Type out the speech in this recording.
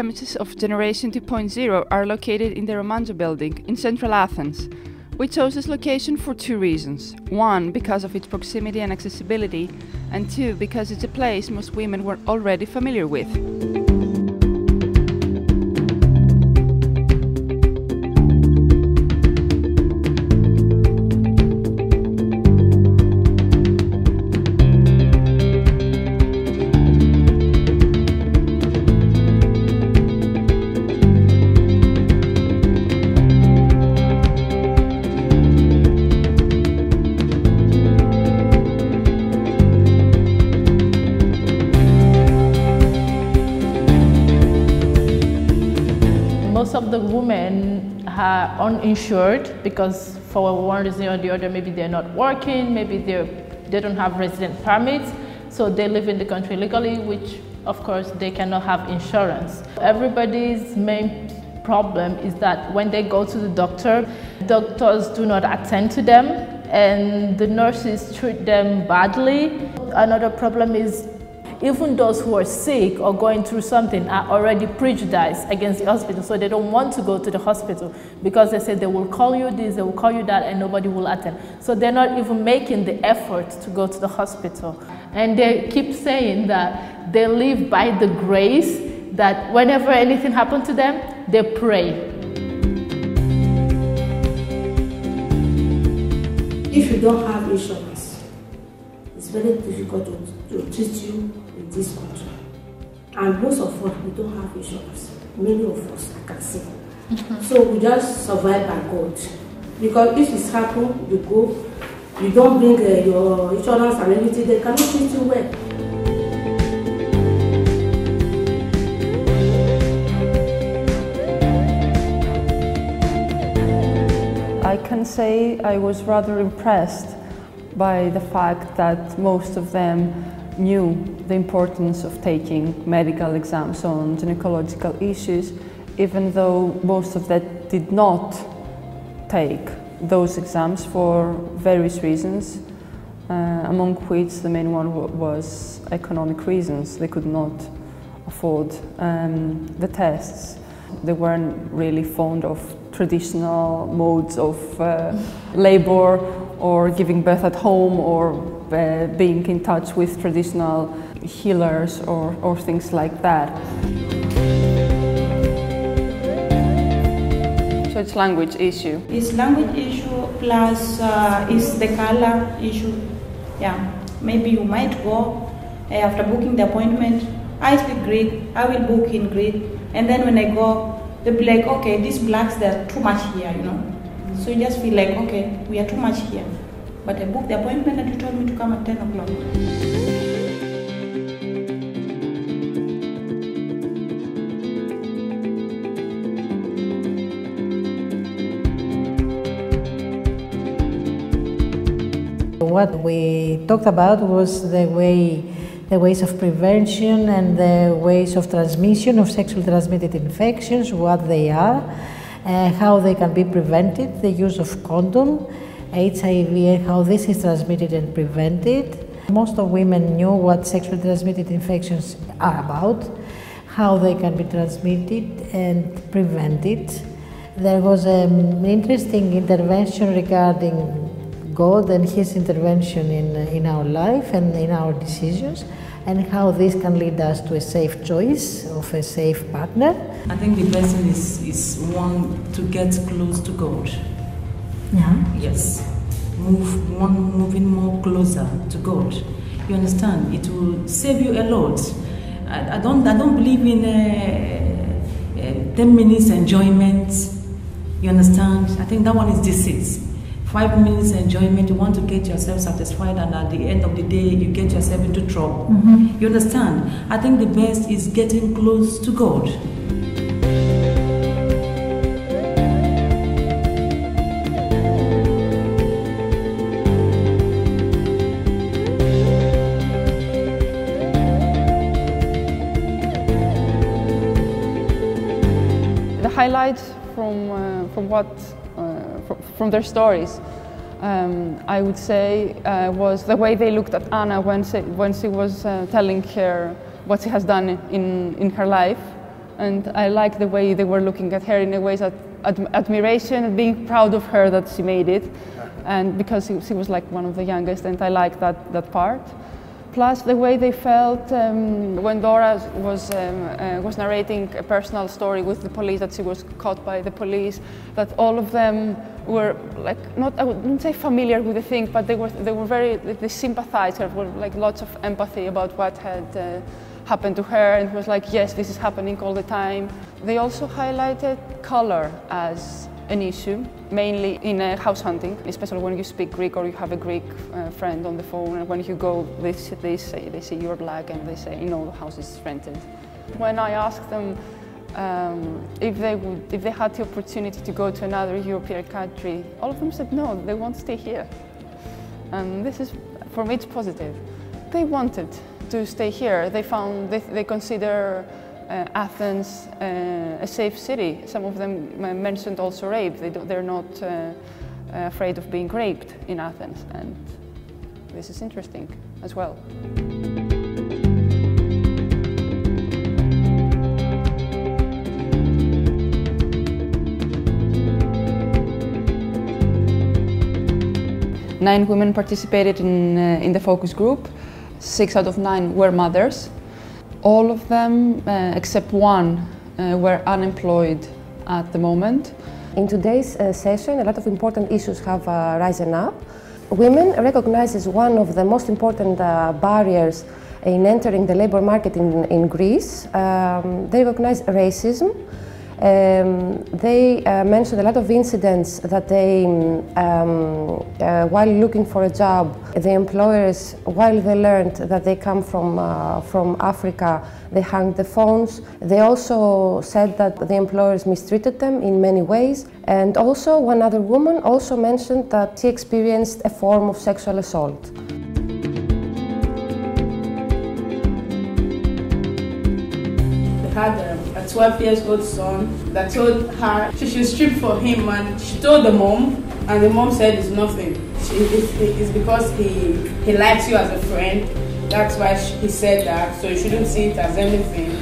premises of Generation 2.0 are located in the Romanzo building in central Athens. We chose this location for two reasons. One, because of its proximity and accessibility, and two, because it's a place most women were already familiar with. Most of the women are uninsured because for one reason or the other, maybe they're not working, maybe they don't have resident permits, so they live in the country legally, which of course they cannot have insurance. Everybody's main problem is that when they go to the doctor, doctors do not attend to them and the nurses treat them badly. Another problem is even those who are sick or going through something are already prejudiced against the hospital, so they don't want to go to the hospital because they say they will call you this, they will call you that, and nobody will attend. So they're not even making the effort to go to the hospital. And they keep saying that they live by the grace, that whenever anything happens to them, they pray. If you don't have insurance, it's very difficult to treat you in this country. And most of us, we don't have insurance. Many of us, I can say. So we just survive by God. Because if it's happened, you go, you don't bring your insurance and everything, they cannot treat you well. I can say I was rather impressed by the fact that most of them knew the importance of taking medical exams on gynecological issues, even though most of them did not take those exams for various reasons, among which the main one was economic reasons. They could not afford the tests. They weren't really fond of traditional modes of labor or giving birth at home or being in touch with traditional healers or things like that. So it's language issue. It's language issue plus it's the color issue. Yeah, maybe you might go after booking the appointment. I speak Greek, I will book in Greek, and then when I go, they'll be like, okay, these blacks, they're too much here, you know. So you just feel like, okay, we are too much here. But I booked the appointment and you told me to come at 10 o'clock. What we talked about was the ways of prevention and the ways of transmission of sexually transmitted infections, what they are, how they can be prevented, the use of condom, HIV and how this is transmitted and prevented. Most of women knew what sexually transmitted infections are about, how they can be transmitted and prevented. There was an interesting intervention regarding God and His intervention in our life and in our decisions, and how this can lead us to a safe choice of a safe partner. I think the best thing is one to get close to God. Yeah. Yes, moving more closer to God. You understand? It will save you a lot. I don't believe in 10 minutes enjoyment. You understand? I think that one is deceit. 5 minutes enjoyment, you want to get yourself satisfied, and at the end of the day, you get yourself into trouble. You understand? I think the best is getting close to God. The highlights from their stories, I would say, was the way they looked at Anna when she was telling her what she has done in her life, And I like the way they were looking at her in a way that admiration and being proud of her that she made it. And because she was like one of the youngest, and I like that part. Plus the way they felt when Dora was narrating a personal story with the police, that she was caught by the police, that all of them were like, I wouldn't say familiar with the thing, but they sympathized. There were like lots of empathy about what had happened to her, and it was like, yes, this is happening all the time. They also highlighted color as an issue, mainly in house hunting, especially when you speak Greek or you have a Greek friend on the phone, and when you go, they say you're black, and they say, no, the house is rented. When I asked them if they had the opportunity to go to another European country, all of them said no, they want to stay here. And this is, for me, it's positive. They wanted to stay here. They consider Athens a safe city. Some of them mentioned also rape. They're not afraid of being raped in Athens, and this is interesting as well. Nine women participated in the focus group. 6 out of 9 were mothers. All of them, except one, were unemployed at the moment. In today's session, a lot of important issues have risen up. Women recognized as one of the most important barriers in entering the labor market in Greece. They recognize racism. They mentioned a lot of incidents that while looking for a job, the employers, while they learned that they come from Africa, they hung the phones. They also said that the employers mistreated them in many ways. And also, one other woman also mentioned that she experienced a form of sexual assault. Had a 12 years old son that told her she should strip for him, and she told the mom, and the mom said it's nothing. It's because he likes you as a friend. That's why he said that, so you shouldn't see it as anything.